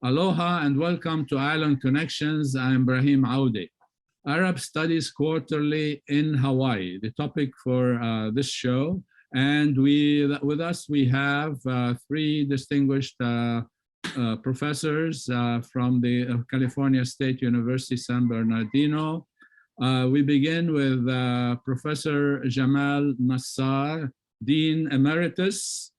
Aloha and welcome to Island Connections. I'm Ibrahim Aoudé. Arab Studies Quarterly in Hawaii, the topic for this show. And with us, we have three distinguished professors from the California State University, San Bernardino. We begin with Professor Jamal Nassar, Dean Emeritus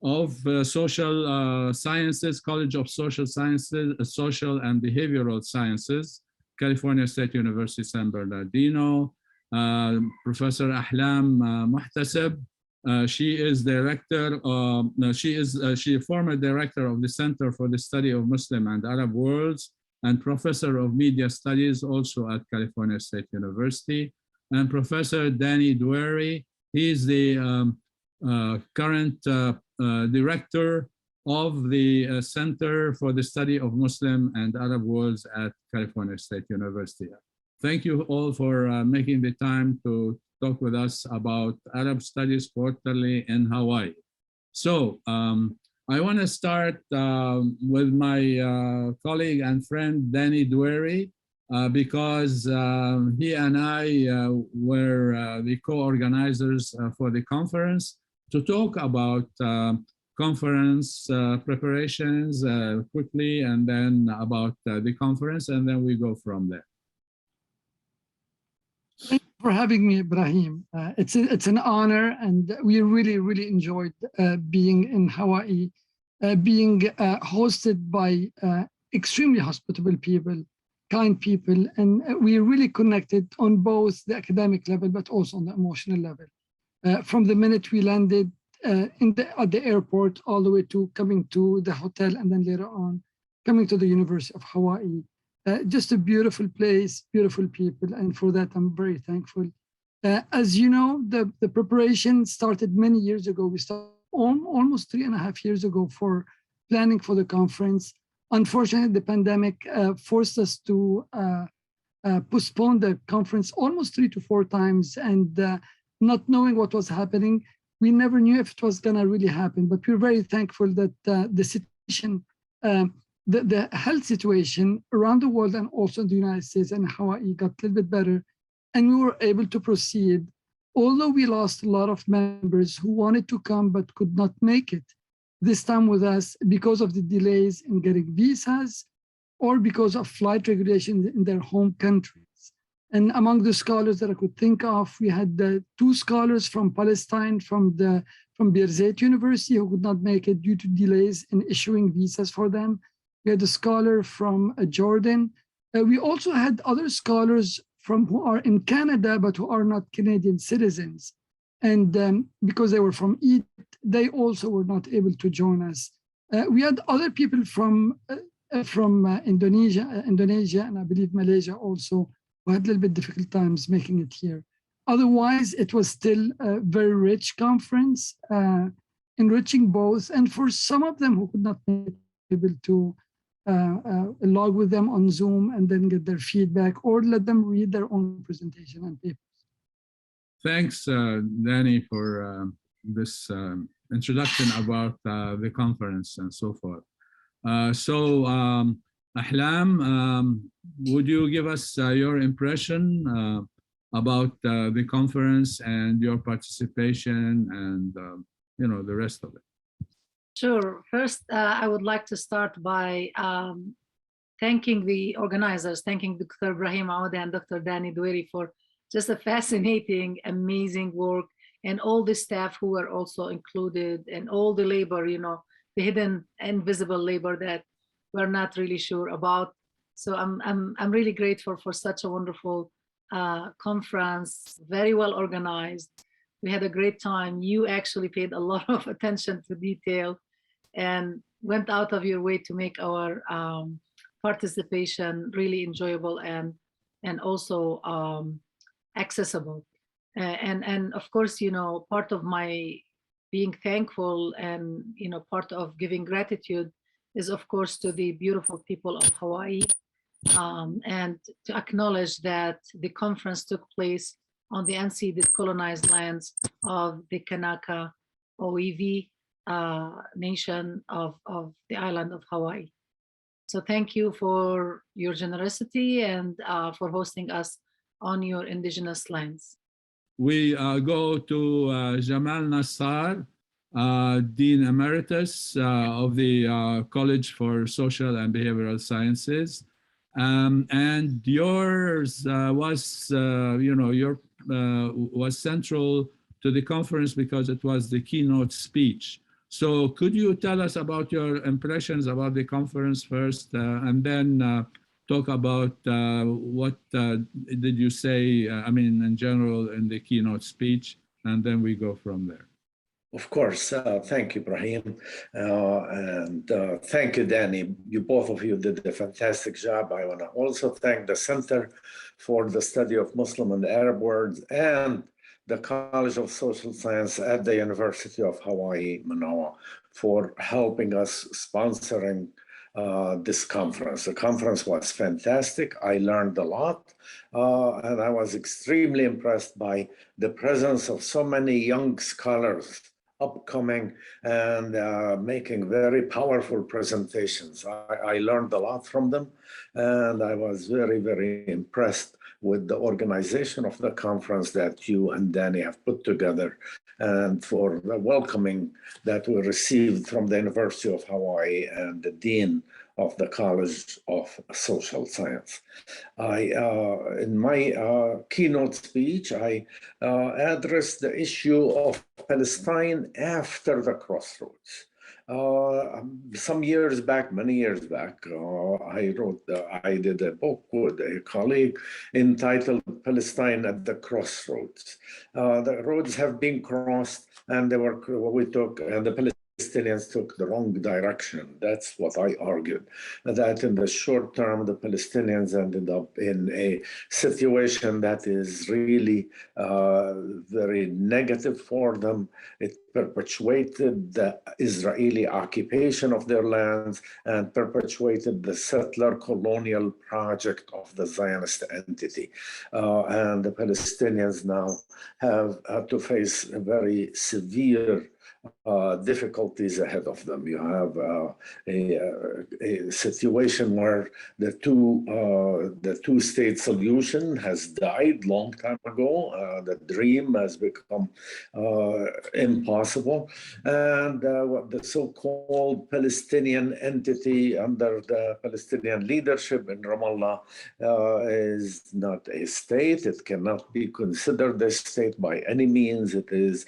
of Social Sciences, College of Social Sciences, Social and Behavioral Sciences, California State University, San Bernardino. Professor Ahlam Muhtaseb, she is director. She is former director of the Center for the Study of Muslim and Arab Worlds and professor of media studies, also at California State University. And Professor Dany Doueiri, he is the current director of the Center for the Study of Muslim and Arab Worlds at California State University. Thank you all for making the time to talk with us about Arab Studies Quarterly in Hawaii. So I want to start with my colleague and friend Dany Doueiri because he and I were the co-organizers for the conference to talk about conference preparations quickly, and then about the conference, and then we go from there. Thank you for having me, Ibrahim. It's an honor, and we really enjoyed being in Hawaii, being hosted by extremely hospitable people, kind people, and we really connected on both the academic level, but also on the emotional level. From the minute we landed at the airport, all the way to coming to the hotel, and then later on coming to the University of Hawaii. Just a beautiful place, beautiful people, and for that I'm very thankful. As you know, the preparation started many years ago. We started almost 3.5 years ago for planning for the conference. Unfortunately, the pandemic forced us to postpone the conference almost 3 to 4 times, and not knowing what was happening, we never knew if it was going to really happen. But we're very thankful that the situation, the health situation around the world and also in the United States and Hawaii got a little bit better, and we were able to proceed. Although we lost a lot of members who wanted to come but could not make it this time with us because of the delays in getting visas or because of flight regulations in their home countries. And among the scholars that I could think of, we had 2 scholars from Palestine, from Birzeit University, who could not make it due to delays in issuing visas for them. We had a scholar from Jordan. We also had other scholars who are in Canada, but who are not Canadian citizens. And because they were from Egypt, they also were not able to join us. We had other people from Indonesia, and I believe Malaysia also, who had a little bit difficult times making it here. Otherwise, it was still a very rich conference, enriching both. And for some of them who could not be able to log with them on Zoom and then get their feedback, or let them read their own presentation and papers. Thanks, Dany, for this introduction about the conference and so forth. Ahlam, would you give us your impression about the conference and your participation and the rest of it? Sure. First, I would like to start by thanking the organizers, thanking Dr. Ibrahim Aoudé and Dr. Dany Doueiri for just a fascinating, amazing work, and all the staff who were also included, and all the labor, the hidden, invisible labor that we're not really sure about. So I'm really grateful for such a wonderful conference, very well organized. We had a great time. You actually paid a lot of attention to detail and went out of your way to make our participation really enjoyable and also accessible. And of course, part of my being thankful and part of giving gratitude is, of course, to the beautiful people of Hawaii, and to acknowledge that the conference took place on the unceded colonized lands of the Kanaka Oiwi nation of the island of Hawaii. So thank you for your generosity and for hosting us on your indigenous lands. We go to Jamal Nassar, Dean Emeritus of the College for Social and Behavioral Sciences. And yours was, was central to the conference because it was the keynote speech. So could you tell us about your impressions about the conference first, and then talk about what did you say, in general in the keynote speech, and then we go from there. Of course. Thank you, Ibrahim. And thank you, Dany. Both of you did a fantastic job. I want to also thank the Center for the Study of Muslim and Arab Words and the College of Social Science at the University of Hawaii, Manoa, for helping us sponsoring this conference. The conference was fantastic. I learned a lot, and I was extremely impressed by the presence of so many young scholars upcoming and making very powerful presentations. I learned a lot from them, and I was very, very impressed with the organization of the conference that you and Dany have put together, and for the welcoming that we received from the University of Hawaii and the Dean of the College of Social Science. In my keynote speech, I addressed the issue of Palestine after the crossroads. Some years back, many years back, I did a book with a colleague entitled Palestine at the Crossroads. The roads have been crossed, and the Palestinians took the wrong direction. That's what I argued, that in the short term, the Palestinians ended up in a situation that is really very negative for them. It perpetuated the Israeli occupation of their lands and perpetuated the settler colonial project of the Zionist entity. And the Palestinians now have to face a very severe difficulties ahead of them. You have a situation where the two-state solution has died long time ago. The dream has become impossible, and what the so-called Palestinian entity under the Palestinian leadership in Ramallah is not a state. It cannot be considered a state by any means. It is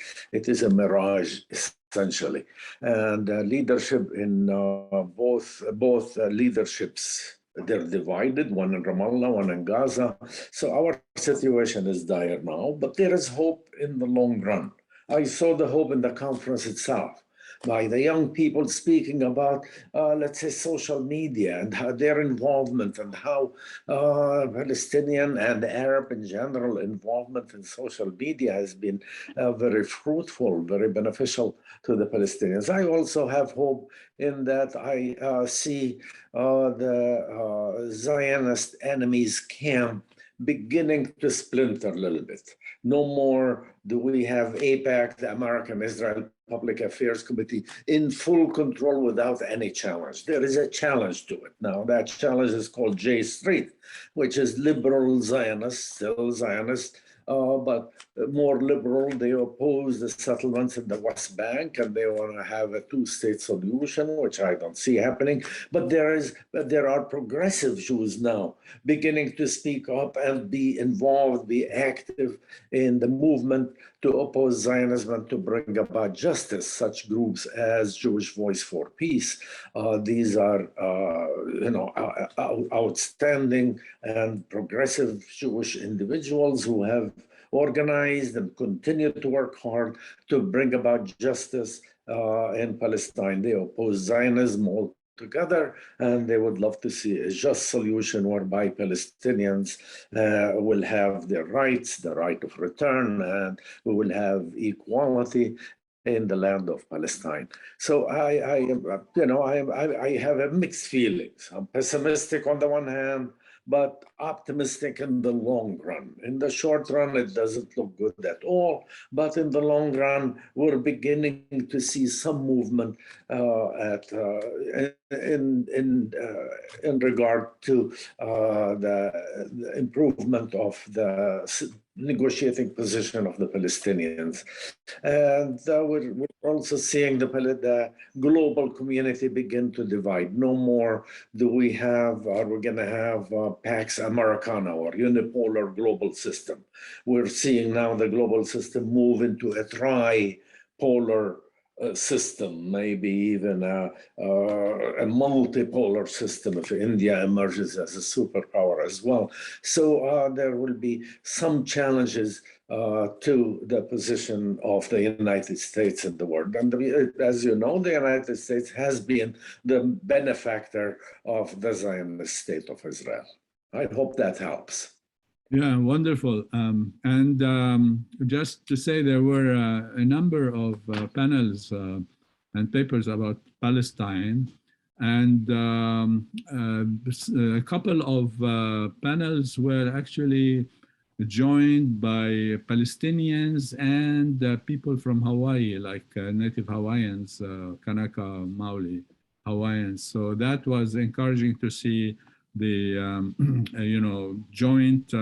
a mirage, essentially. And leadership in both leaderships, they're divided, one in Ramallah, one in Gaza. So our situation is dire now, but there is hope in the long run. I saw the hope in the conference itself, by the young people speaking about, let's say, social media and how their involvement, and how Palestinian and Arab in general involvement in social media has been very fruitful, very beneficial to the Palestinians. I also have hope in that I see the Zionist enemies' camp beginning to splinter a little bit. No more do we have AIPAC, the American Israel Public Affairs Committee, in full control without any challenge. There is a challenge to it. Now, that challenge is called J Street, which is liberal Zionists, still Zionists, but more liberal. They oppose the settlements in the West Bank, and they want to have a two-state solution, which I don't see happening. But there are progressive Jews now beginning to speak up and be involved, be active in the movement to oppose Zionism and to bring about justice. Such groups as Jewish Voice for Peace. These are, outstanding and progressive Jewish individuals who have organized and continue to work hard to bring about justice in Palestine. They oppose Zionism altogether, and they would love to see a just solution whereby Palestinians will have their rights, the right of return, and we will have equality in the land of Palestine. So I have a mixed feelings. I'm pessimistic on the one hand, but optimistic in the long run. In the short run, it doesn't look good at all, but in the long run, we're beginning to see some movement in regard to the improvement of the negotiating position of the Palestinians. And we're also seeing the global community begin to divide. No more do we have, are we going to have Pax Americana or unipolar global system. We're seeing now the global system move into a tripolar system, maybe even a multipolar system if India emerges as a superpower as well. So there will be some challenges to the position of the United States in the world. And as you know, the United States has been the benefactor of the Zionist state of Israel. I hope that helps. Yeah, wonderful. Just to say, there were a number of panels and papers about Palestine, and a couple of panels were actually joined by Palestinians and people from Hawaii, like native Hawaiians, Kanaka Maoli Hawaiians. So that was encouraging to see the joint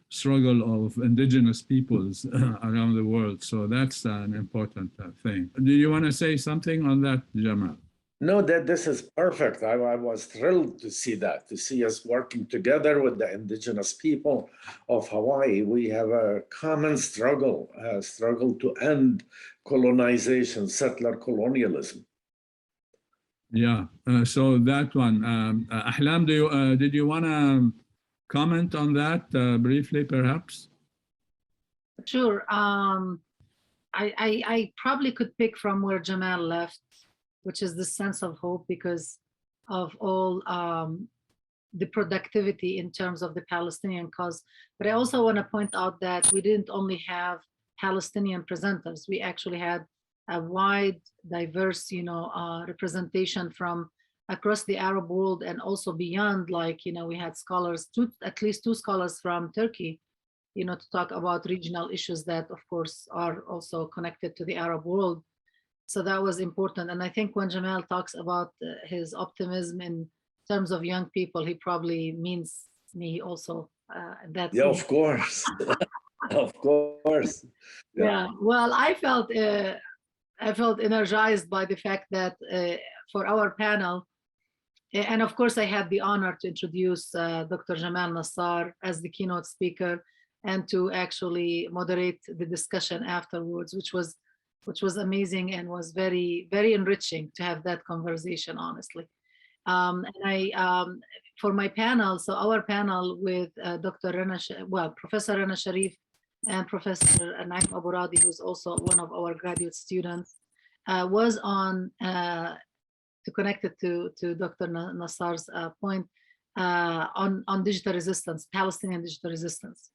struggle of indigenous peoples around the world. So that's an important thing. Do you want to say something on that, Jamal? No, this is perfect. I was thrilled to see that, to see us working together with the indigenous people of Hawaii. We have a common struggle, a struggle to end colonization, settler colonialism. Yeah, so that one, Ahlam, did you want to comment on that briefly, perhaps? Sure. I probably could pick from where Jamal left, which is the sense of hope because of all the productivity in terms of the Palestinian cause. But I also want to point out that we didn't only have Palestinian presenters. We actually had a wide, diverse, representation from across the Arab world and also beyond. Like, we had scholars, at least two scholars from Turkey, to talk about regional issues that, of course, are also connected to the Arab world. So that was important. And I think when Jamal talks about his optimism in terms of young people, he probably means me also. Yeah, of course. Of course. Yeah. Well, I felt energized by the fact that for our panel, and of course I had the honor to introduce Dr. Jamal Nassar as the keynote speaker and to actually moderate the discussion afterwards, which was amazing and was very, very enriching to have that conversation, honestly. And for my panel, so our panel with Professor Rana Sharif and Professor Naim Aburadi, who's also one of our graduate students, was on, to connect it to Dr. Nassar's point, on digital resistance, Palestinian digital resistance.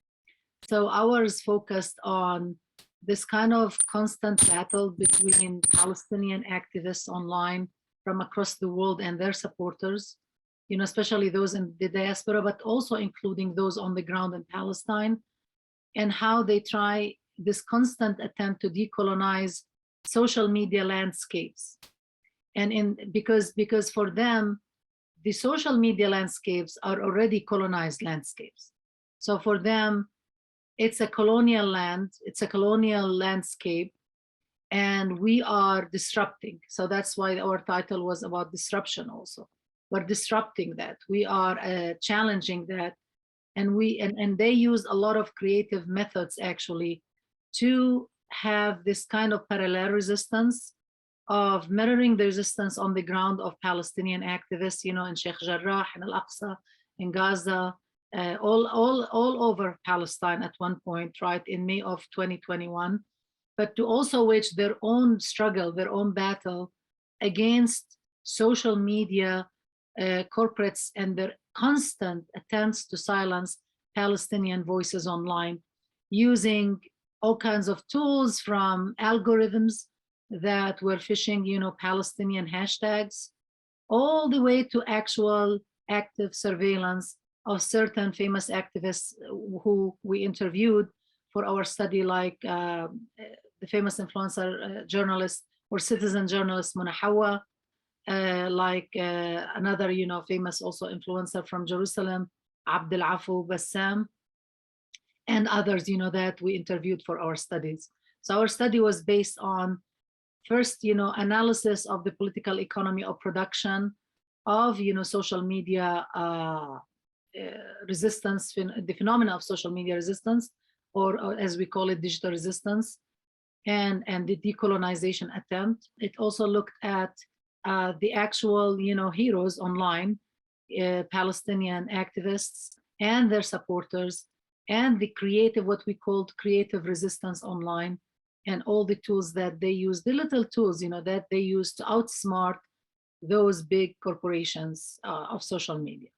So ours focused on this kind of constant battle between Palestinian activists online from across the world and their supporters, especially those in the diaspora, but also including those on the ground in Palestine, and how they try this constant attempt to decolonize social media landscapes. And because for them, the social media landscapes are already colonized landscapes. So for them, it's a colonial land, it's a colonial landscape, and we are disrupting. So that's why our title was about disruption also. We're disrupting that. We are challenging that. And they use a lot of creative methods actually to have this kind of parallel resistance of mirroring the resistance on the ground of Palestinian activists, in Sheikh Jarrah, in Al-Aqsa, in Gaza, all over Palestine at one point, right, in May of 2021, but to also wage their own struggle, their own battle against social media corporates and their constant attempts to silence Palestinian voices online, using all kinds of tools from algorithms that were phishing, Palestinian hashtags, all the way to actual active surveillance of certain famous activists who we interviewed for our study, like the famous influencer journalist or citizen journalist Mona Hawa, like another, famous also influencer from Jerusalem, Abdel Afu Bassam, and others, that we interviewed for our studies. So our study was based on first, analysis of the political economy of production of, social media resistance, the phenomena of social media resistance, or as we call it, digital resistance, and the decolonization attempt. It also looked at the actual, heroes online, Palestinian activists and their supporters, and the creative, what we called creative resistance online, and all the tools that they use, the little tools, that they use to outsmart those big corporations of social media.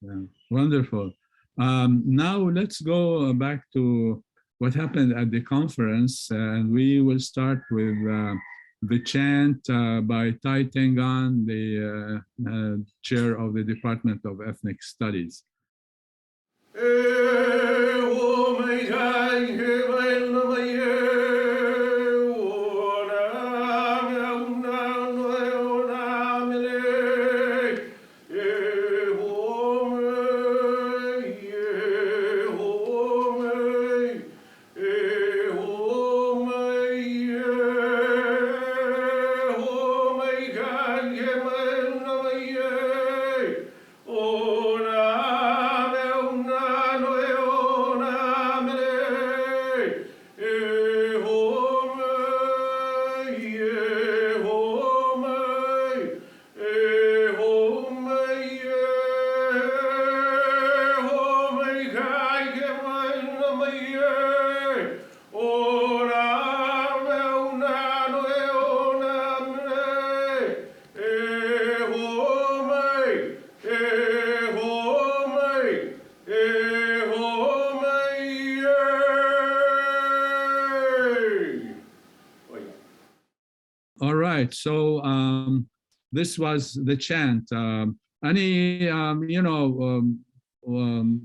Yeah, wonderful. Now let's go back to what happened at the conference, and we will start with the chant by Tai Tengan, the chair of the Department of Ethnic Studies. All right, so this was the chant. Any,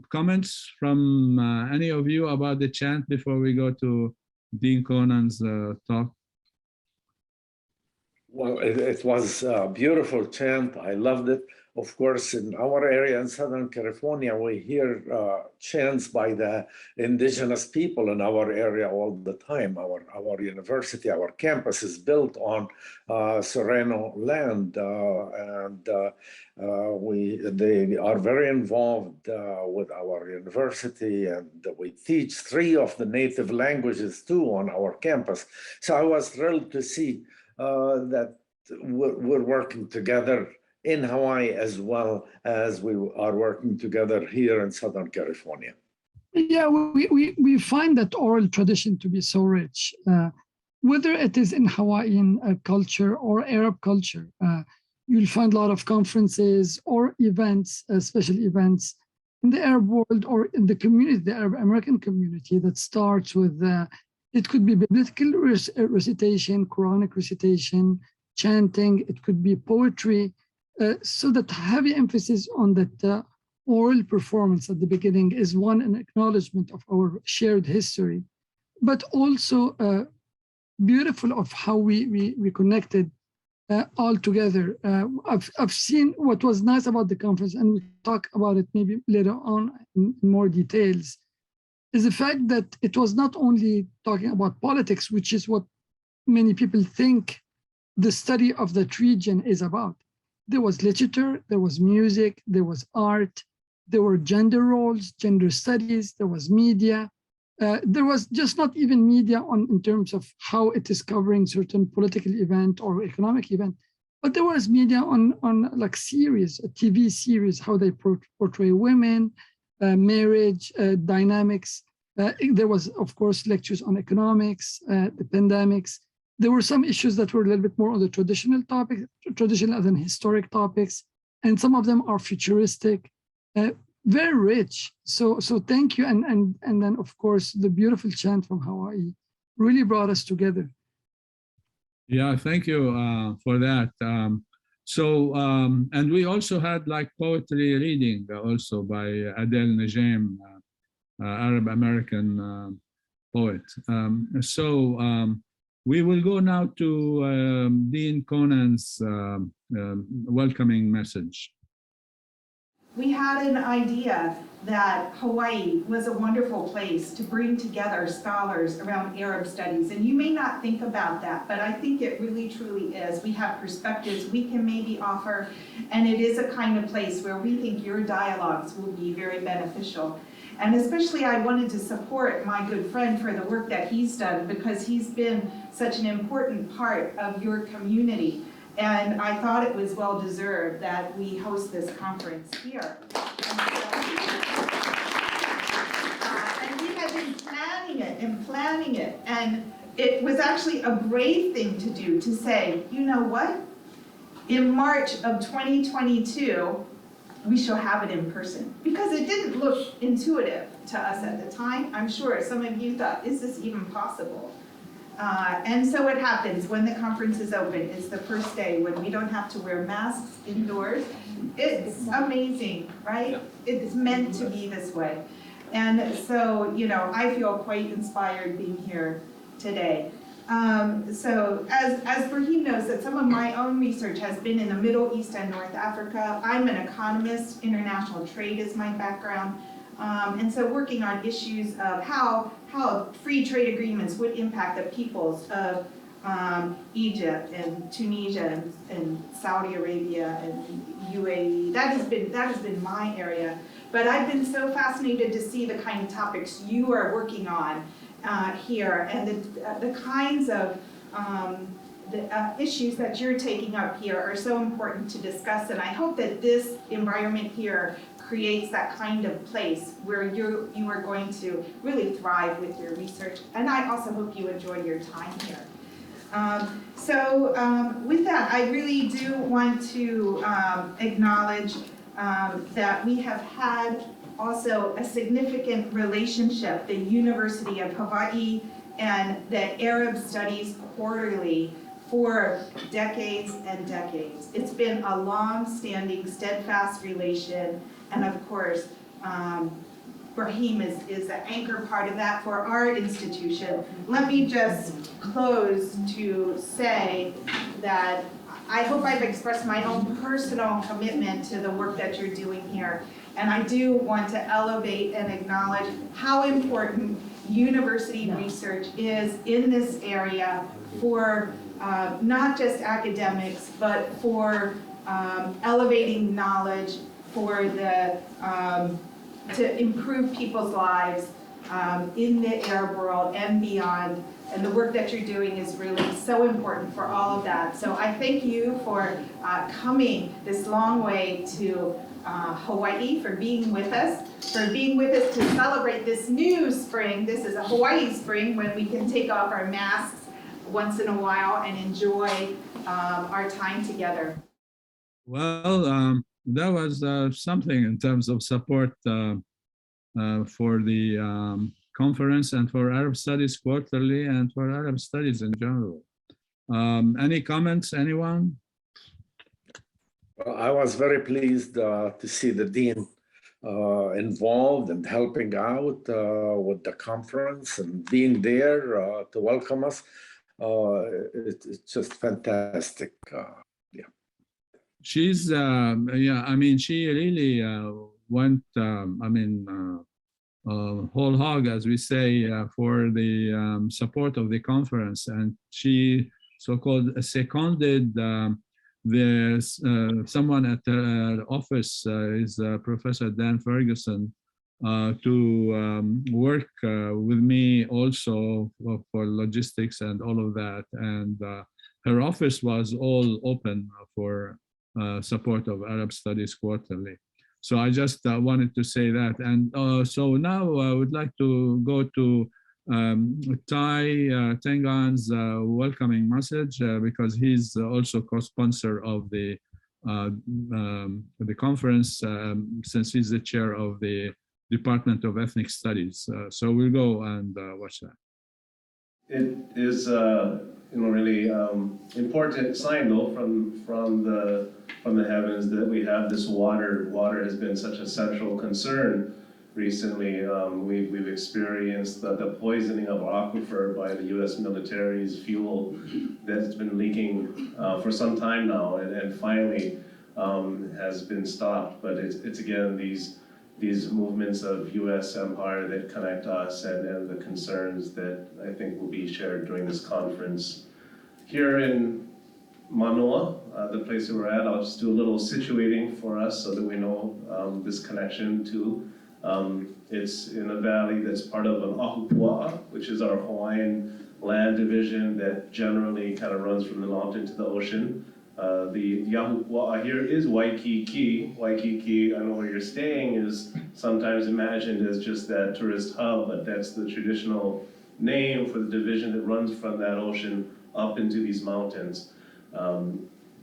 comments from any of you about the chant before we go to Dean Conan's talk? Well, it was a beautiful chant. I loved it. Of course, in our area in Southern California, we hear chants by the indigenous people in our area all the time. Our university, our campus is built on Serrano land, and they are very involved with our university, and we teach 3 of the native languages too on our campus. So I was thrilled to see that we're working together in Hawaii as well as we are working together here in Southern California. Yeah, we find that oral tradition to be so rich, whether it is in Hawaiian culture or Arab culture. You'll find a lot of conferences or events, special events in the Arab world or in the community, the Arab American community, that starts with, it could be biblical recitation, Quranic recitation, chanting, it could be poetry. So that heavy emphasis on that oral performance at the beginning is one, an acknowledgement of our shared history, but also beautiful of how we connected all together. I've seen what was nice about the conference, and we'll talk about it maybe later on in more details, is the fact that it was not only talking about politics, which is what many people think the study of that region is about. There was literature, there was music, there was art, there were gender roles, gender studies, there was media. There was just not even media in terms of how it is covering certain political event or economic event, but there was media on like series, a TV series, how they portray women, marriage, dynamics. There was, of course, lectures on economics, the pandemics. There were some issues that were a little bit more on the traditional topics, traditional and historic topics, and some of them are futuristic, very rich. So thank you. And then, of course, the beautiful chant from Hawaii really brought us together. Yeah, thank you for that. So, and we also had like poetry reading also by Adel Najem, Arab American poet. We will go now to Dean Conan's welcoming message. We had an idea that Hawaii was a wonderful place to bring together scholars around Arab studies. And you may not think about that, but I think it really truly is. We have perspectives we can maybe offer, and it is a kind of place where we think your dialogues will be very beneficial. And especially I wanted to support my good friend for the work that he's done, because he's been such an important part of your community. And I thought it was well deserved that we host this conference here. And we had been planning it. And it was actually a brave thing to do, to say, you know what? In March of 2022, we shall have it in person. Because it didn't look intuitive to us at the time. I'm sure some of you thought, is this even possible? And so it happens when the conference is open. It's the first day when we don't have to wear masks indoors. It's amazing, right? It's meant to be this way. And so, you know, I feel quite inspired being here today. So as Ibrahim knows, that some of my own research has been in the Middle East and North Africa. I'm an economist, international trade is my background. And so working on issues of how free trade agreements would impact the peoples of Egypt and Tunisia and Saudi Arabia and UAE. That has been my area. But I've been so fascinated to see the kind of topics you are working on here, and the kinds of issues that you're taking up here are so important to discuss. And I hope that this environment here creates that kind of place where you are going to really thrive with your research. And I also hope you enjoy your time here. With that, I really do want to acknowledge that we have had also a significant relationship, the University of Hawaii and the Arab Studies Quarterly, for decades and decades. It's been a long-standing, steadfast relation, and of course, Ibrahim is the anchor part of that for our institution. Let me just close to say that I hope I've expressed my own personal commitment to the work that you're doing here. And I do want to elevate and acknowledge how important university research is in this area for not just academics, but for elevating knowledge, for the to improve people's lives in the Arab world and beyond. And the work that you're doing is really so important for all of that. So I thank you for coming this long way to Hawaii, for being with us to celebrate this new spring. This is a Hawaii spring when we can take off our masks once in a while and enjoy our time together. Well, that was something in terms of support for the conference and for Arab Studies Quarterly and for Arab Studies in general. Any comments, anyone? Well, I was very pleased to see the Dean involved and helping out with the conference and being there to welcome us. It's just fantastic. Yeah. She's, yeah, I mean, she really went, whole hog, as we say, for the support of the conference. And she so-called seconded someone at the office, is Professor Dan Ferguson, to work with me also for logistics and all of that. And her office was all open for support of Arab Studies Quarterly. So I just wanted to say that. And so now I would like to go to Tai Tengan's welcoming message, because he's also co-sponsor of the conference, since he's the chair of the Department of Ethnic Studies. So we'll go and watch that. it is really important sign though from the heavens that we have this water. Water has been such a central concern recently. We've experienced the poisoning of our aquifer by the U.S. military's fuel that's been leaking for some time now, and finally has been stopped. But it's again these movements of U.S. empire that connect us and the concerns that I think will be shared during this conference. Here in Mānoa, the place that we're at, I'll just do a little situating for us so that we know this connection too. It's in a valley that's part of an ahupua'a, which is our Hawaiian land division that generally kind of runs from the mountain to the ocean. The ahupua'a here is Waikiki. Waikiki, I know where you're staying, is sometimes imagined as just that tourist hub, but that's the traditional name for the division that runs from that ocean up into these mountains.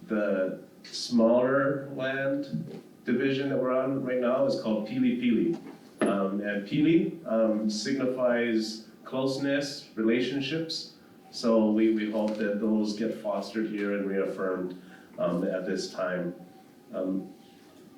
The smaller land division that we're on right now is called Pili Pili. And Pili signifies closeness, relationships. So we hope that those get fostered here and reaffirmed at this time.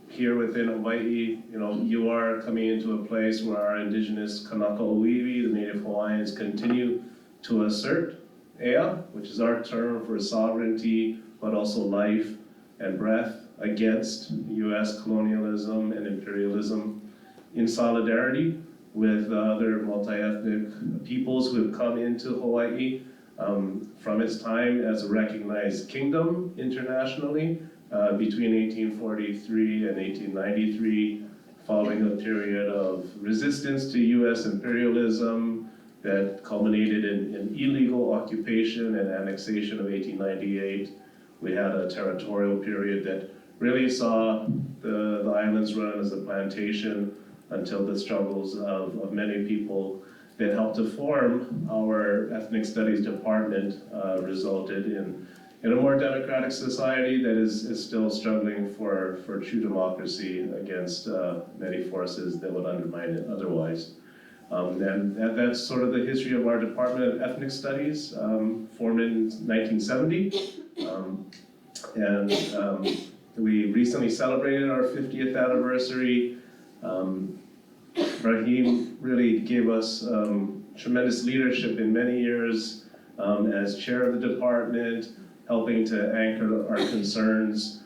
Here within Hawaiʻi, you are coming into a place where our indigenous Kanaka-Oiwi, the native Hawaiians, continue to assert ea, which is our term for sovereignty, but also life and breath against U.S. colonialism and imperialism, in solidarity with other multi-ethnic peoples who have come into Hawaiʻi from its time as a recognized kingdom internationally between 1843 and 1893, following a period of resistance to U.S. imperialism that culminated in illegal occupation and annexation of 1898. We had a territorial period that really saw the islands run as a plantation until the struggles of many people that helped to form our ethnic studies department resulted in a more democratic society that is still struggling for true democracy against many forces that would undermine it otherwise. And that's sort of the history of our Department of Ethnic Studies, formed in 1970. We recently celebrated our 50th anniversary. Ibrahim really gave us tremendous leadership in many years as chair of the department, helping to anchor our concerns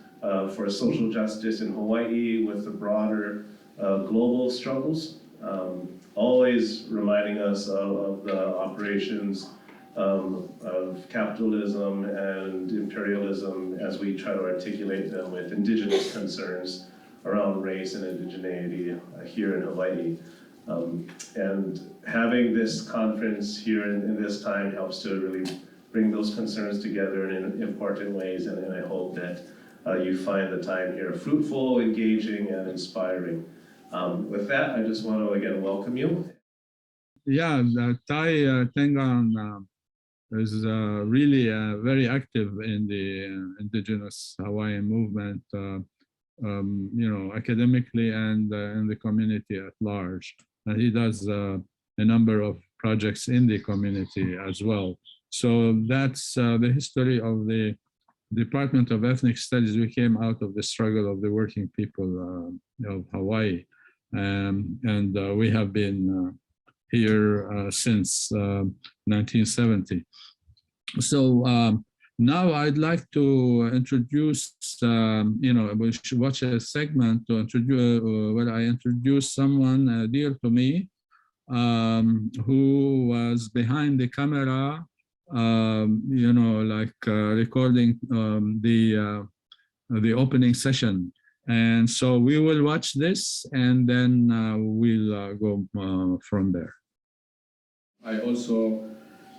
for social justice in Hawaiʻi with the broader global struggles, always reminding us of the operations of capitalism and imperialism as we try to articulate them with indigenous concerns around race and indigeneity here in Hawaiʻi. And having this conference here in this time helps to really bring those concerns together in important ways, and I hope that you find the time here fruitful, engaging, and inspiring. With that, I just want to again welcome you. Yeah, Tai Tengan is really very active in the indigenous Hawaiian movement, academically and in the community at large. And he does a number of projects in the community as well. So that's the history of the Department of Ethnic Studies. We came out of the struggle of the working people of Hawaii. And we have been here since 1970. So now I'd like to introduce, we should watch a segment to introduce, where I introduce someone dear to me, who was behind the camera, recording the opening session. And so we will watch this, and then we'll go from there. I also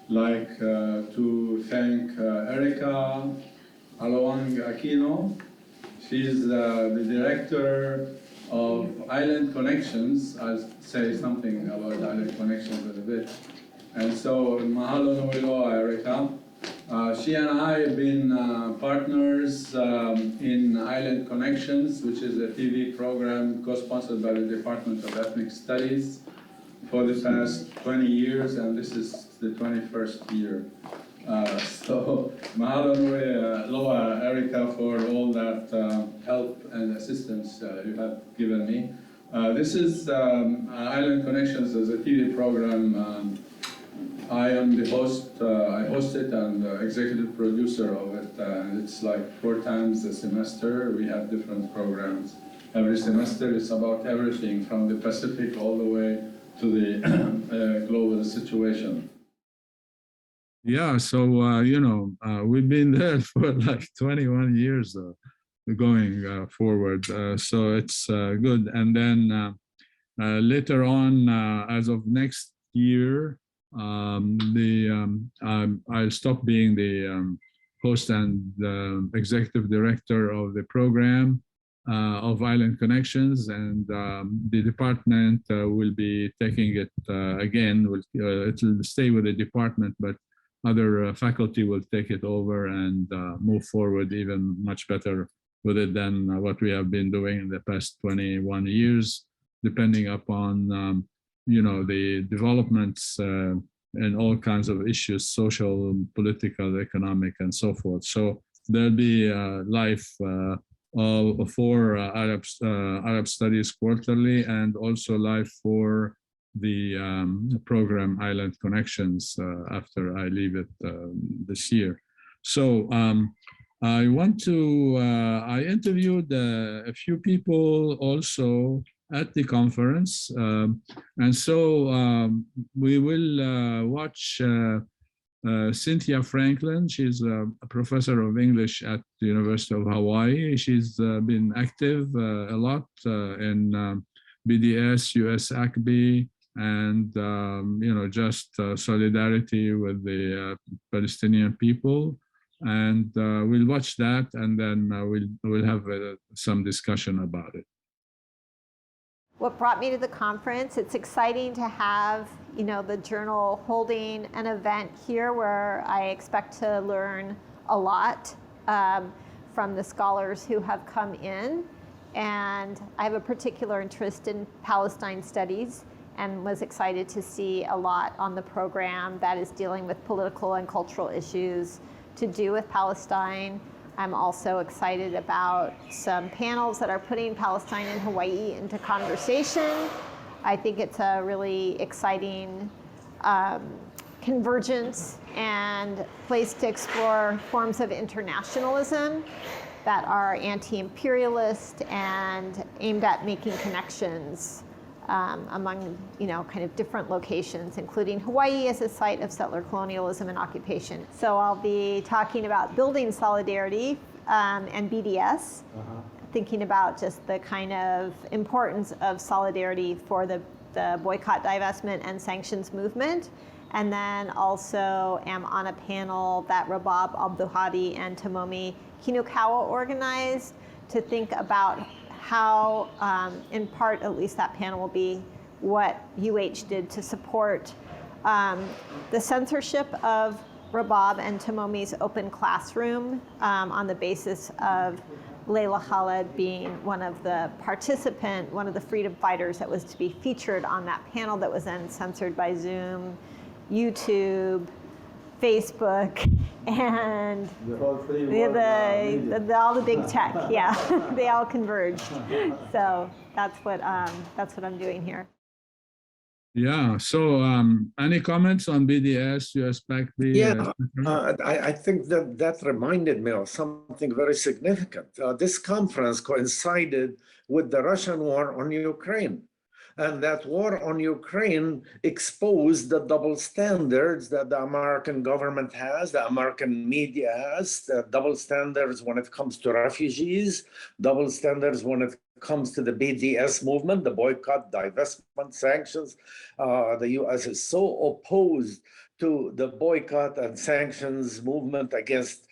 like to thank Erica Alawang Aquino. She's the director of Island Connections. I'll say something about Island Connections in a bit. And so, mahalo nui loa, Erica. She and I have been partners in Island Connections, which is a TV program co-sponsored by the Department of Ethnic Studies for the past 20 years, and this is the 21st year. So mahalo nui loa Erica for all that help and assistance you have given me. This is Island Connections as a TV program. I am the host, I host it and executive producer of it. And it's like 4 times a semester. We have different programs. Every semester it's about everything from the Pacific all the way to the global situation. Yeah, so, we've been there for like 21 years going forward. So it's good. And then later on, as of next year, I'll stop being the host and executive director of the program of Island Connections, and the department will be taking it again. It'll stay with the department, but other faculty will take it over and move forward even much better with it than what we have been doing in the past 21 years, depending upon the developments and all kinds of issues, social, political, economic, and so forth. So there'll be live for Arab Studies quarterly, and also live for the program Island Connections after I leave it this year. So I interviewed a few people also at the conference, and so we will watch Cynthia Franklin. She's a professor of English at the University of Hawaii. She's been active a lot in BDS, US ACB, and just solidarity with the Palestinian people. And we'll watch that, and then we'll have some discussion about it. What brought me to the conference, it's exciting to have, the journal holding an event here where I expect to learn a lot from the scholars who have come in. And I have a particular interest in Palestine studies, and was excited to see a lot on the program that is dealing with political and cultural issues to do with Palestine. I'm also excited about some panels that are putting Palestine and Hawaii into conversation. I think it's a really exciting convergence and place to explore forms of internationalism that are anti-imperialist and aimed at making connections among kind of different locations, including Hawaii as a site of settler colonialism and occupation. So I'll be talking about building solidarity and BDS, thinking about just the kind of importance of solidarity for the boycott, divestment, and sanctions movement. And then also am on a panel that Rabab Abdulhadi and Tomomi Kinukawa organized to think about how, in part, at least that panel will be what UH did to support the censorship of Rabab and Tomomi's open classroom on the basis of Layla Khaled being one of the freedom fighters that was to be featured on that panel that was then censored by Zoom, YouTube, Facebook, and all the big tech. Yeah, they all converged. So that's what I'm doing here. Yeah. So, any comments on BDS, US PACB? Yeah, I think that reminded me of something very significant. This conference coincided with the Russian war on Ukraine. And that war on Ukraine exposed the double standards that the American government has, the American media has, the double standards when it comes to refugees, double standards when it comes to the BDS movement, the boycott, divestment, sanctions. The US is so opposed to the boycott and sanctions movement against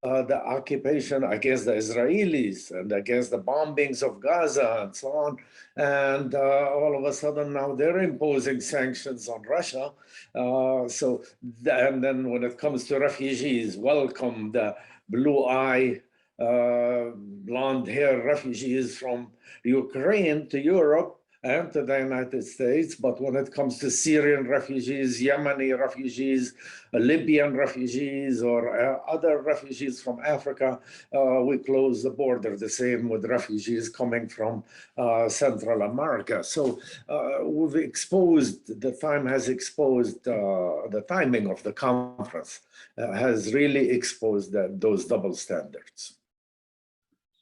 the occupation, against the Israelis, and against the bombings of Gaza and so on. And all of a sudden now they're imposing sanctions on Russia. And then when it comes to refugees, welcome the blue-eye, blonde-haired refugees from Ukraine to Europe, and to the United States. But when it comes to Syrian refugees, Yemeni refugees, Libyan refugees, or other refugees from Africa, we close the border. The same with refugees coming from Central America. So we've exposed, the time has exposed, the timing of the conference has really exposed those double standards.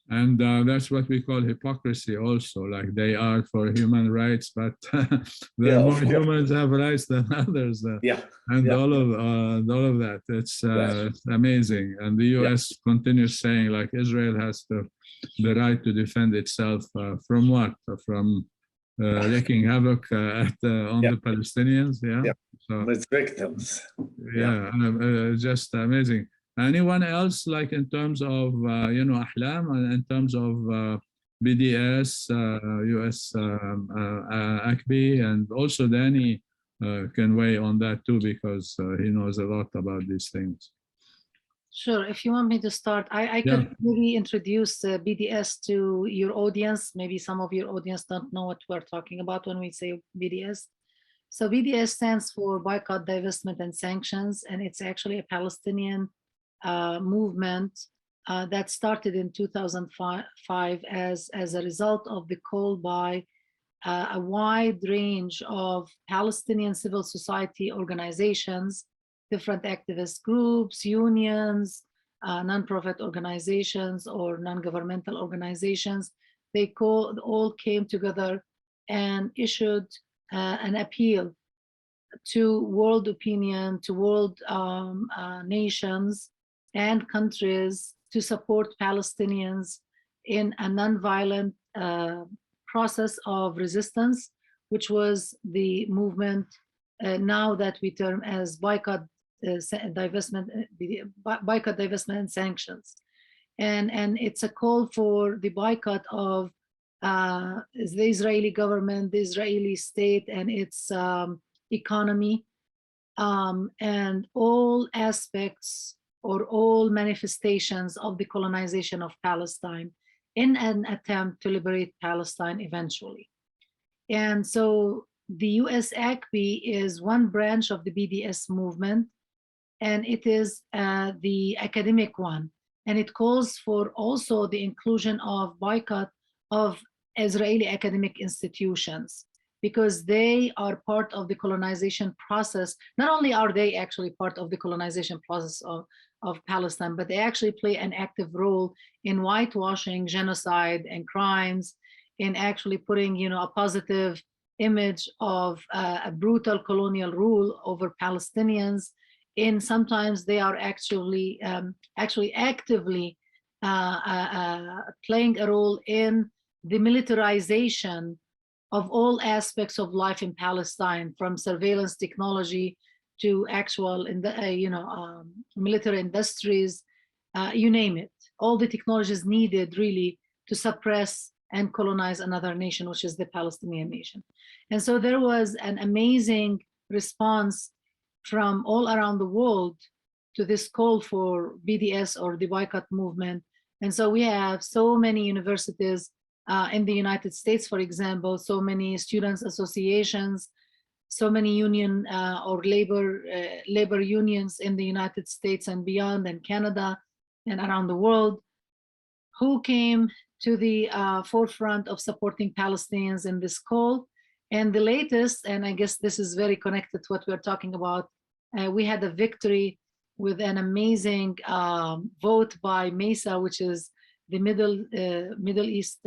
And that's what we call hypocrisy also, like they are for human rights, but the more humans have rights than others. And all of that, it's amazing. And the US continues saying like Israel has the right to defend itself from what? From wreaking havoc on the Palestinians, So its victims. Just amazing. Anyone else, like in terms of Ahlam, and in terms of BDS, US ACBI, and also Dany can weigh on that too, because he knows a lot about these things. Sure. If you want me to start, I could maybe introduce BDS to your audience. Maybe some of your audience don't know what we're talking about when we say BDS. So BDS stands for Boycott, Divestment, and Sanctions, and it's actually a Palestinian movement that started in 2005 as a result of the call by a wide range of Palestinian civil society organizations, different activist groups, unions, nonprofit organizations, or non-governmental organizations. They all came together and issued an appeal to world opinion, to world nations and countries to support Palestinians in a nonviolent process of resistance, which was the movement now that we term as boycott, divestment, and sanctions. And it's a call for the boycott of the Israeli government, the Israeli state, and its economy, and all aspects or all manifestations of the colonization of Palestine in an attempt to liberate Palestine eventually. And so the US ACBI is one branch of the BDS movement, and it is the academic one. And it calls for also the inclusion of boycott of Israeli academic institutions, because they are part of the colonization process. Not only are they actually part of the colonization process of Palestine, but they actually play an active role in whitewashing genocide and crimes, in actually putting, a positive image of a brutal colonial rule over Palestinians. And sometimes they are actually actively playing a role in the militarization of all aspects of life in Palestine, from surveillance technology to actual, military industries, you name it. All the technologies needed really to suppress and colonize another nation, which is the Palestinian nation. And so there was an amazing response from all around the world to this call for BDS, or the boycott movement. And so we have so many universities in the United States, for example, so many students associations, so many union or labor unions in the United States and beyond, and Canada and around the world, who came to the forefront of supporting Palestinians in this call. And the latest, and I guess this is very connected to what we're talking about, we had a victory with an amazing vote by MESA, which is the Middle East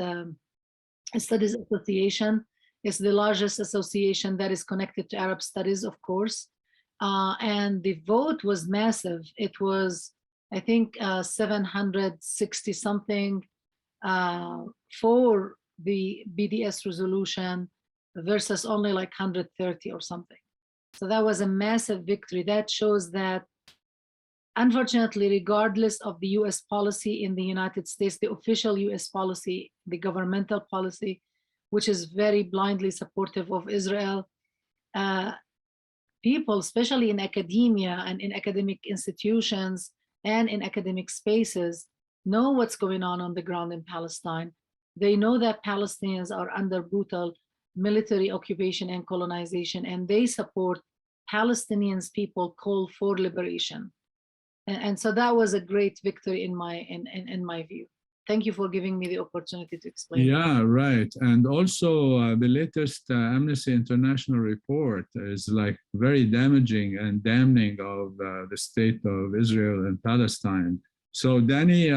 Studies Association. It's the largest association that is connected to Arab studies, of course. And the vote was massive. It was, I think, 760 something for the BDS resolution versus only like 130 or something. So that was a massive victory. That shows that, unfortunately, regardless of the US policy in the United States, the official US policy, the governmental policy, which is very blindly supportive of Israel, people, especially in academia and in academic institutions and in academic spaces, know what's going on the ground in Palestine. They know that Palestinians are under brutal military occupation and colonization, and they support Palestinians people call for liberation. And so that was a great victory in my view. Thank you for giving me the opportunity to explain. Yeah, right. And also the latest Amnesty International report is like very damaging and damning of the state of Israel and Palestine. So Dany,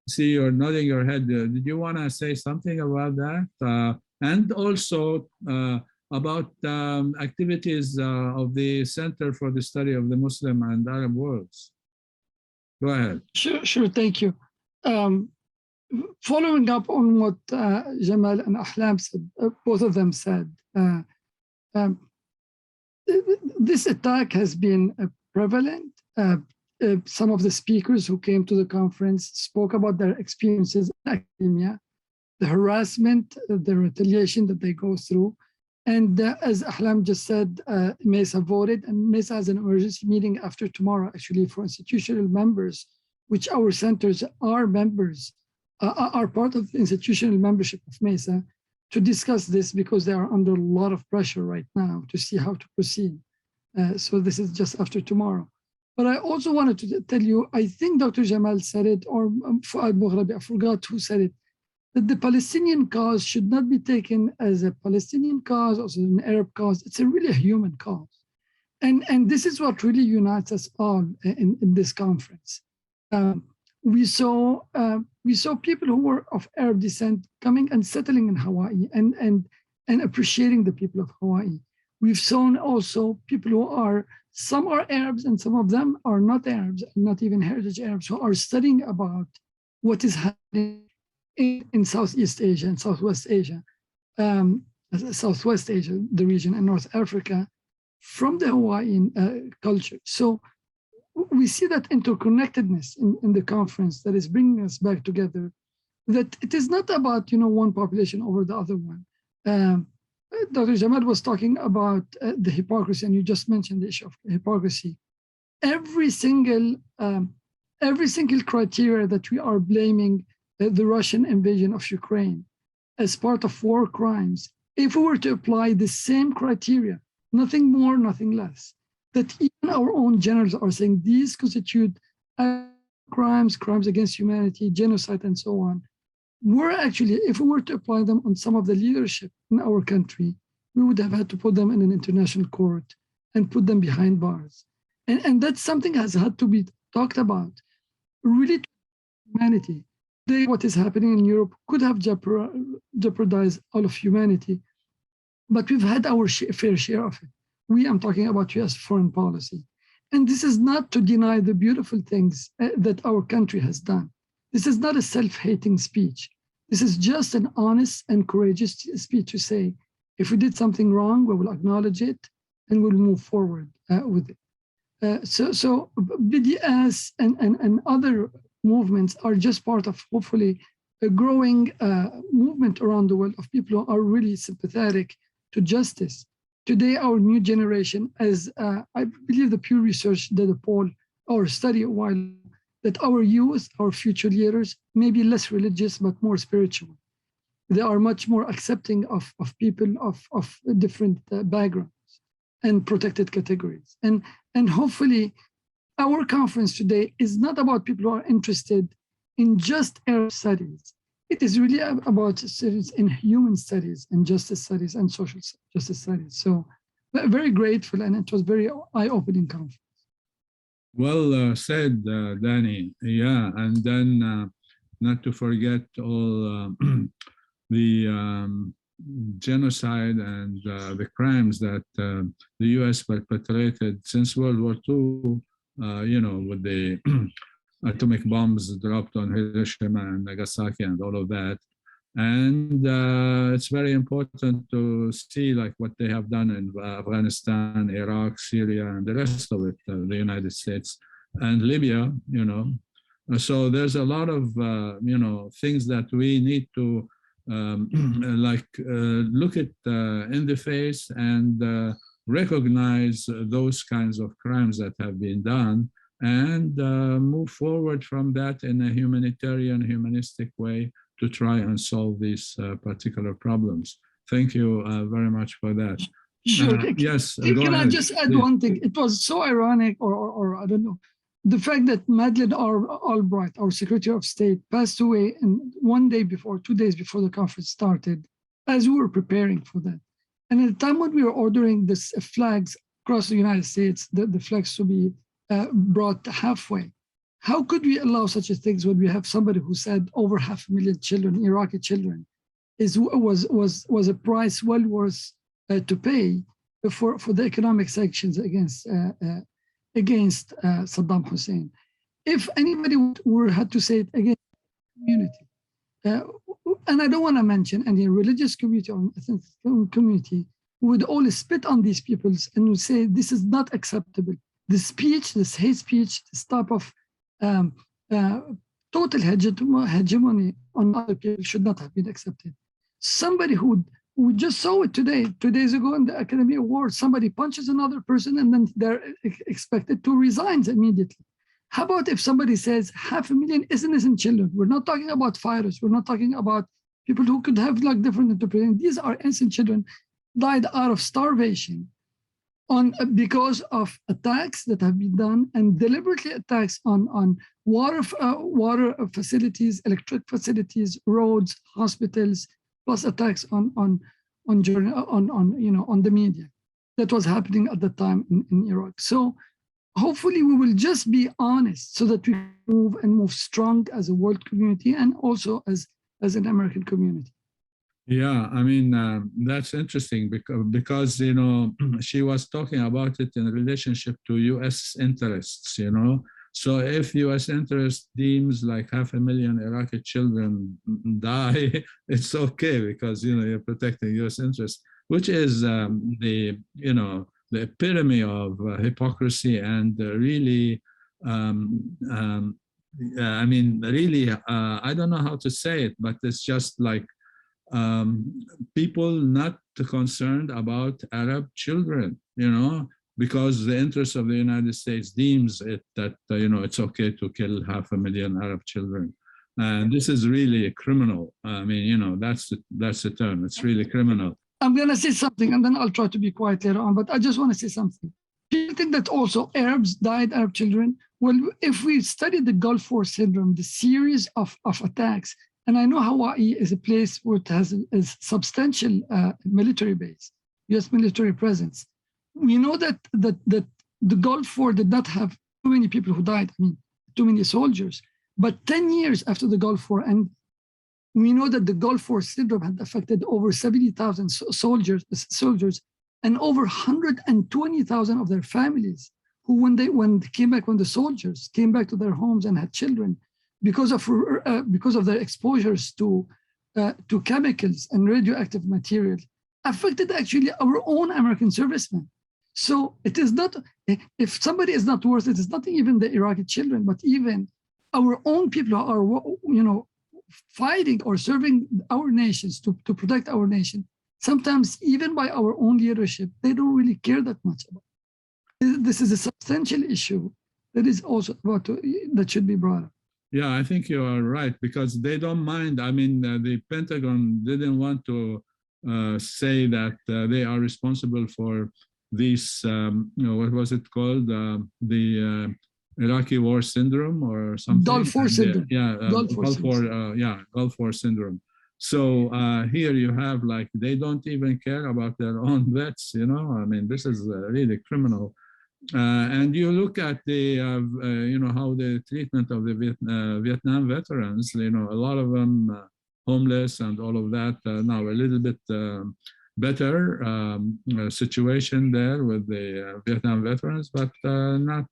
see you're nodding your head. Did you want to say something about that? And also about activities of the Center for the Study of the Muslim and Arab Worlds. Go ahead. Sure, thank you. Following up on what Jamal and Ahlam said, both of them said, this attack has been prevalent. Some of the speakers who came to the conference spoke about their experiences in academia, the harassment, the retaliation that they go through. And as Ahlam just said, MESA voted, and MESA has an emergency meeting after tomorrow, actually, for institutional members, which our centers are members, are part of the institutional membership of MESA, to discuss this because they are under a lot of pressure right now to see how to proceed. So this is just after tomorrow. But I also wanted to tell you, I think Dr. Jamal said it, or Fuad Mughrabi, I forgot who said it, that the Palestinian cause should not be taken as a Palestinian cause or as an Arab cause. It's a really human cause. And this is what really unites us all in this conference. We saw people who were of Arab descent coming and settling in Hawaii and appreciating the people of Hawaii. We've seen also people who are, some are Arabs and some of them are not Arabs, not even heritage Arabs, who are studying about what is happening in Southeast Asia and Southwest Asia, Southwest Asia, the region, and North Africa, from the Hawaiian culture. So we see that interconnectedness in the conference that is bringing us back together, that it is not about, one population over the other one. Dr. Jamal was talking about the hypocrisy, and you just mentioned the issue of hypocrisy. Every single criteria that we are blaming the Russian invasion of Ukraine as part of war crimes, if we were to apply the same criteria, nothing more, nothing less, that even our own generals are saying these constitute crimes against humanity, genocide, and so on, we're actually, if we were to apply them on some of the leadership in our country, we would have had to put them in an international court and put them behind bars. And that's something that has had to be talked about, really, humanity. Today, what is happening in Europe could have jeopardized all of humanity, but we've had our fair share of it. I'm talking about US foreign policy. And this is not to deny the beautiful things that our country has done. This is not a self-hating speech. This is just an honest and courageous speech to say, if we did something wrong, we will acknowledge it and we'll move forward with it. So BDS and other movements are just part of, hopefully, a growing movement around the world of people who are really sympathetic to justice. Today, our new generation, as I believe the Pew Research did a poll or study a while, that our youth, our future leaders, may be less religious, but more spiritual. They are much more accepting of people of different backgrounds and protected categories. And hopefully, our conference today is not about people who are interested in just Arab studies. It is really about studies in human studies and justice studies and social justice studies. So very grateful, and it was very eye-opening conference. Well said, Dany. Yeah, and then not to forget all the genocide and the crimes that the U.S. perpetrated since World War II, with the atomic bombs dropped on Hiroshima and Nagasaki and all of that. And it's very important to see like what they have done in Afghanistan, Iraq, Syria, and the rest of it, the United States and Libya, So there's a lot of, things that we need to look at in the face and recognize those kinds of crimes that have been done and move forward from that in a humanitarian, humanistic way to try and solve these particular problems. thank you very much for that. Sure. Yes, Can go I ahead. just add Please. one thing? It was so ironic, or I don't know, the fact that Madeleine Albright, our Secretary of State, passed away and 1 day before, 2 days before the conference started, as we were preparing for that. And at the time when we were ordering this flags across the United States, the flags to be brought halfway, how could we allow such a thing when we have somebody who said over 500,000 children, Iraqi children, was a price well worth to pay for the economic sanctions against Saddam Hussein. If anybody had to say it against the community, and I don't want to mention any religious community or ethnic community, who would all spit on these peoples and would say this is not acceptable. This speech, this hate speech, this type of total hegemony on other people should not have been accepted. Somebody who we just saw it today, 2 days ago in the Academy Awards, somebody punches another person and then they're expected to resign immediately. How about if somebody says 500,000 innocent children? We're not talking about fighters. We're not talking about people who could have like different interpretations. These are innocent children died out of starvation because of attacks that have been done and deliberately attacks on water facilities, electric facilities, roads, hospitals, plus attacks on the media. That was happening at the time in Iraq. So hopefully we will just be honest so that we move strong as a world community and also as an American community. Yeah, I mean, that's interesting because, you know, she was talking about it in relationship to US interests, you know. So if US interest deems like 500,000 Iraqi children die, it's okay because, you know, you're protecting US interests, which is the epitome of hypocrisy and really, I mean, really, I don't know how to say it, but it's just like people not concerned about Arab children, you know, because the interest of the United States deems it that, you know, it's okay to kill 500,000 Arab children. And this is really criminal. I mean, you know, that's the term. It's really criminal. I'm going to say something and then I'll try to be quiet later on, but I just want to say something. Do you think that also Arab children? Well, if we study the Gulf War syndrome, the series of attacks, and I know Hawaii is a place where it has a substantial military base, US military presence. We know that the Gulf War did not have too many people who died, I mean, too many soldiers. But 10 years after the Gulf War ended, we know that the Gulf War syndrome had affected over 70,000 soldiers and over 120,000 of their families who, when the soldiers came back to their homes and had children, because of their exposures to chemicals and radioactive material, affected actually our own American servicemen. So it is not, if somebody is not worth it, it's not even the Iraqi children, but even our own people who are, you know, fighting or serving our nations to protect our nation. Sometimes even by our own leadership, they don't really care that much about it. This is a substantial issue that is also that should be brought up. Yeah, I think you are right because they don't mind. I mean, the Pentagon didn't want to say that they are responsible for these, you know, what was it called? The Iraqi War Syndrome or something? Gulf War Syndrome. Gulf War Syndrome. So here you have like, they don't even care about their own vets, you know? I mean, this is really criminal. And you look at the, you know, how the treatment of the Vietnam veterans, you know, a lot of them homeless and all of that. Now a little bit better situation there with the Vietnam veterans, but not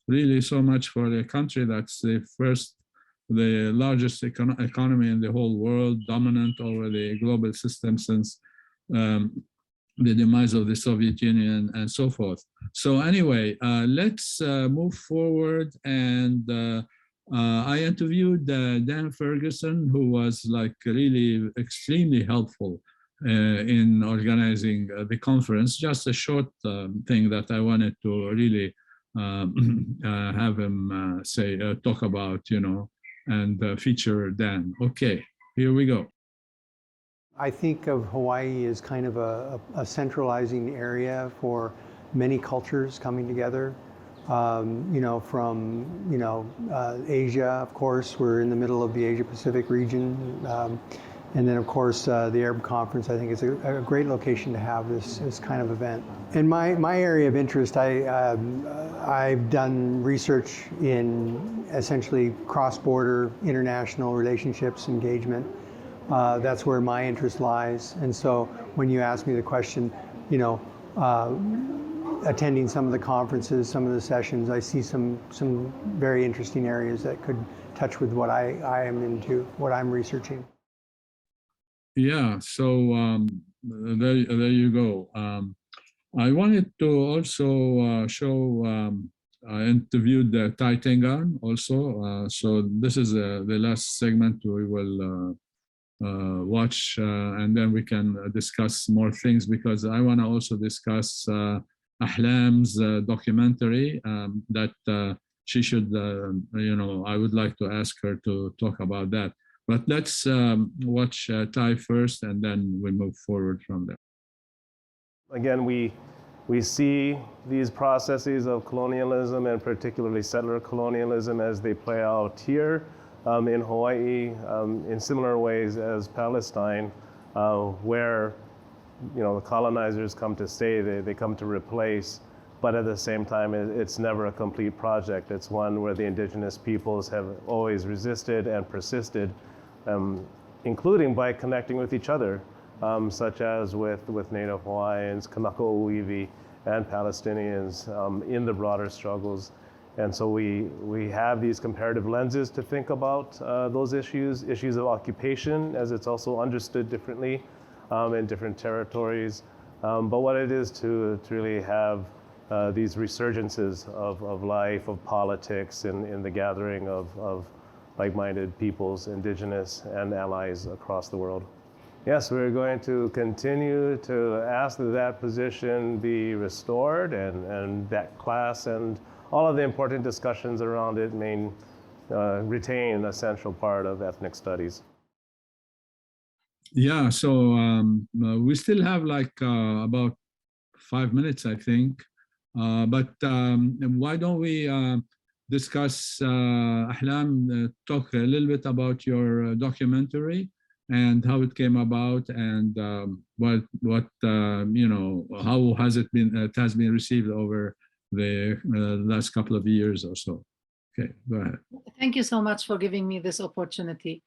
really so much for the country that's the largest economy in the whole world, dominant over the global system since the demise of the Soviet Union and so forth. So anyway, let's move forward. And I interviewed Dan Ferguson, who was like really extremely helpful in organizing the conference. Just a short thing that I wanted to really have him talk about, you know, and feature Dan. Okay, here we go. I think of Hawaii as kind of a centralizing area for many cultures coming together. You know, from, you know, Asia, of course, we're in the middle of the Asia-Pacific region. And then, of course, the Arab Conference, I think is a great location to have this kind of event. In my area of interest, I've done research in essentially cross-border international relationships, engagement. That's where my interest lies. And so when you ask me the question, you know, attending some of the conferences, some of the sessions, I see some very interesting areas that could touch with what I am into, what I'm researching. Yeah, so there you go. I wanted to also show, I interviewed Tai Tengan also. So this is the last segment we will watch, and then we can discuss more things, because I want to also discuss Ahlam's documentary that she should, you know, I would like to ask her to talk about that. But let's watch Tai first, and then we move forward from there. Again, we see these processes of colonialism, and particularly settler colonialism, as they play out here in Hawaii in similar ways as Palestine, where, you know, the colonizers come to stay, they come to replace, but at the same time, it's never a complete project. It's one where the indigenous peoples have always resisted and persisted, including by connecting with each other, such as with Native Hawaiians, Kanaka Oiwi, and Palestinians in the broader struggles. And so we have these comparative lenses to think about those issues of occupation, as it's also understood differently in different territories, but what it is to really have these resurgences of life, of politics, in the gathering of like-minded peoples, indigenous and allies across the world. Yes, we're going to continue to ask that that position be restored, and that class and all of the important discussions around it may retain a central part of ethnic studies. Yeah, so we still have like about 5 minutes, I think. But why don't we discuss, Ahlam, talk a little bit about your documentary and how it came about, and what you know, how has it been received over the last couple of years or so. Okay, go ahead. Thank you so much for giving me this opportunity.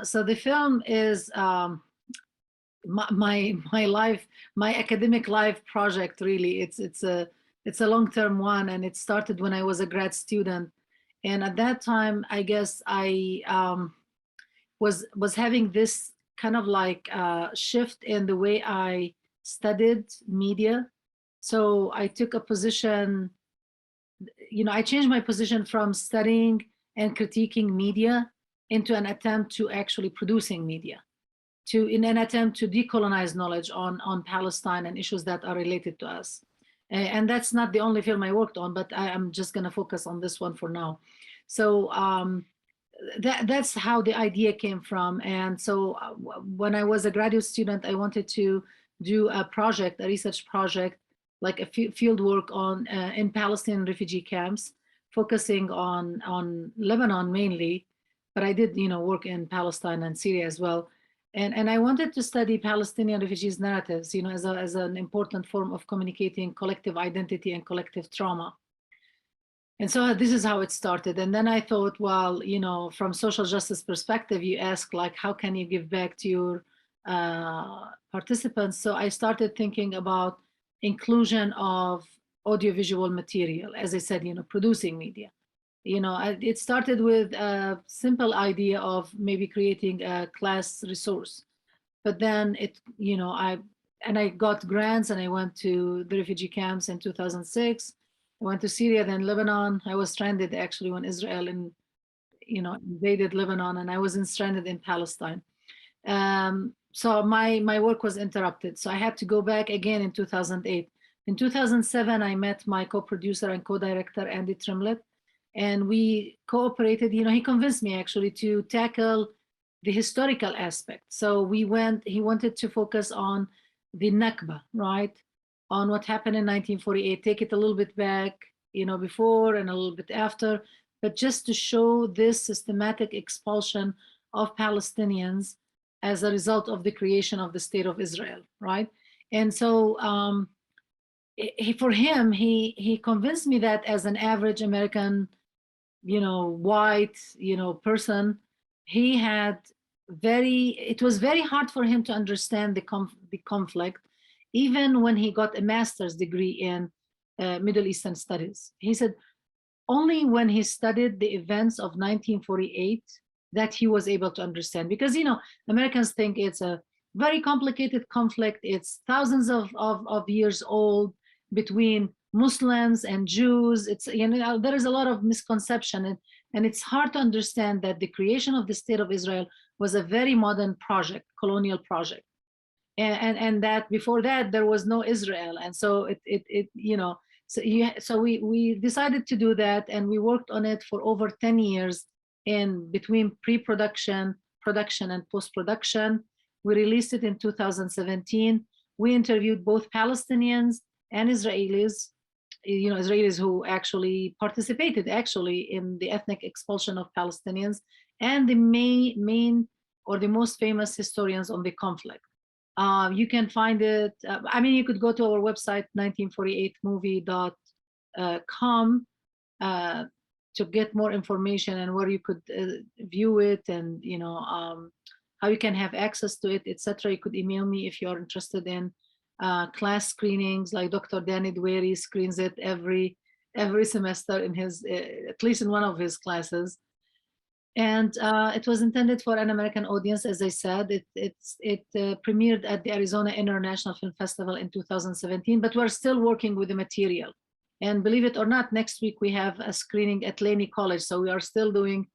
So the film is my academic life project. Really, it's a long-term one, and it started when I was a grad student. And at that time, I guess I was having this kind of like shift in the way I studied media. So I took a position, you know, I changed my position from studying and critiquing media into an attempt to actually producing media, in an attempt to decolonize knowledge on Palestine and issues that are related to us. And that's not the only film I worked on, but I'm just going to focus on this one for now. So that's how the idea came from. And so when I was a graduate student, I wanted to do a project, a research project, like a field work on in Palestinian refugee camps, focusing on Lebanon mainly, but I did, you know, work in Palestine and Syria as well. And I wanted to study Palestinian refugees' narratives, you know, as an important form of communicating collective identity and collective trauma. And so this is how it started. And then I thought, well, you know, from social justice perspective, you ask, like, how can you give back to your participants? So I started thinking about inclusion of audiovisual material, as I said, you know, producing media. You know, it started with a simple idea of maybe creating a class resource, but then it, you know, I got grants, and I went to the refugee camps in 2006. I went to Syria, then Lebanon. I was stranded actually when Israel invaded Lebanon, and I was stranded in Palestine. So my work was interrupted. So I had to go back again in 2008. In 2007, I met my co-producer and co-director, Andy Trimlett, and we cooperated. You know, he convinced me actually to tackle the historical aspect. So he wanted to focus on the Nakba, right? On what happened in 1948, take it a little bit back, before and a little bit after, but just to show this systematic expulsion of Palestinians as a result of the creation of the State of Israel, right? And so for him, he convinced me that as an average American, white, person, it was very hard for him to understand the conflict, even when he got a master's degree in Middle Eastern studies. He said only when he studied the events of 1948 that he was able to understand, because Americans think it's a very complicated conflict. It's thousands of years old between Muslims and Jews. It's there is a lot of misconception, and it's hard to understand that the creation of the State of Israel was a very modern project, colonial project, and that before that there was no Israel, and so so we decided to do that, and we worked on it for over 10 years in between pre-production, production, and post-production. We released it in 2017. We interviewed both Palestinians and Israelis, Israelis who actually participated in the ethnic expulsion of Palestinians, and the main or the most famous historians on the conflict. You can find it, you could go to our website, 1948movie.com, to get more information and where you could view it, and how you can have access to it, etc. You could email me if you're interested in class screenings, like Dr. Dany Doueiri screens it every semester in his, at least in one of his classes. And it was intended for an American audience, as I said. It premiered at the Arizona International Film Festival in 2017, but we're still working with the material. And believe it or not, next week we have a screening at Laney College, so we are still doing,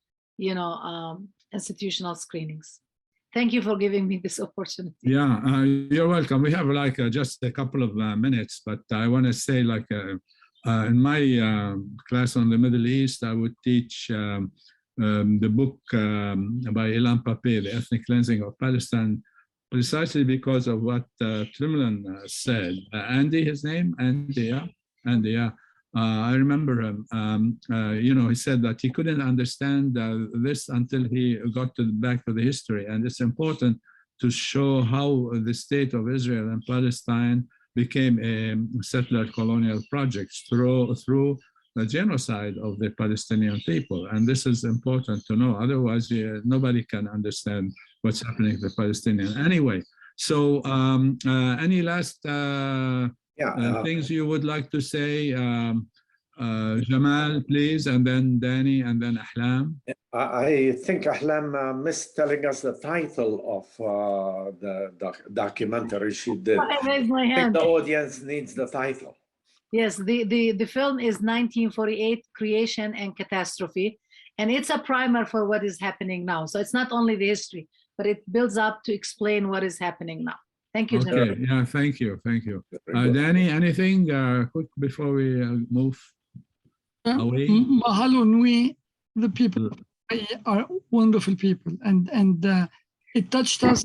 institutional screenings. Thank you for giving me this opportunity. Yeah, you're welcome. We have just a couple of minutes, but I want to say in my class on the Middle East, I would teach the book by Ilan Pape, The Ethnic Cleansing of Palestine, precisely because of what Trimlin said. Andy, his name? Andy, yeah? Andy, yeah. I remember him. He said that he couldn't understand this until he got back to the history. And it's important to show how the state of Israel and Palestine became a settler colonial project through the genocide of the Palestinian people. And this is important to know. Otherwise, nobody can understand what's happening to the Palestinians. Anyway, so any last things you would like to say? Jamal, please, and then Dany, and then Ahlam. I think Ahlam missed telling us the title of the documentary she did. I raised my hand. I think the audience needs the title. Yes, the film is 1948, Creation and Catastrophe, and it's a primer for what is happening now. So it's not only the history, but it builds up to explain what is happening now. Thank you, Jamal. Okay, yeah, thank you. Dany, anything quick before we move away? Mahalo nui, the people are wonderful people, and it touched us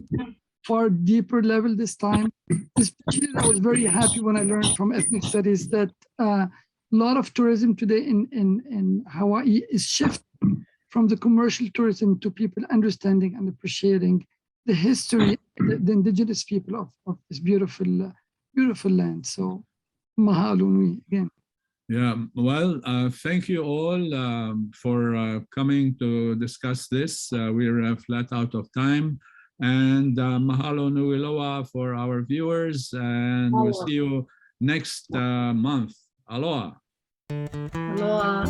far deeper level this time. Especially, I was very happy when I learned from ethnic studies that a lot of tourism today in Hawaii is shifting from the commercial tourism to people understanding and appreciating the history, the indigenous people of this beautiful land. So mahalo nui again. Yeah, well, thank you all for coming to discuss this. We're flat out of time. And mahalo nui loa for our viewers, and we'll see you next month. Aloha. Aloha.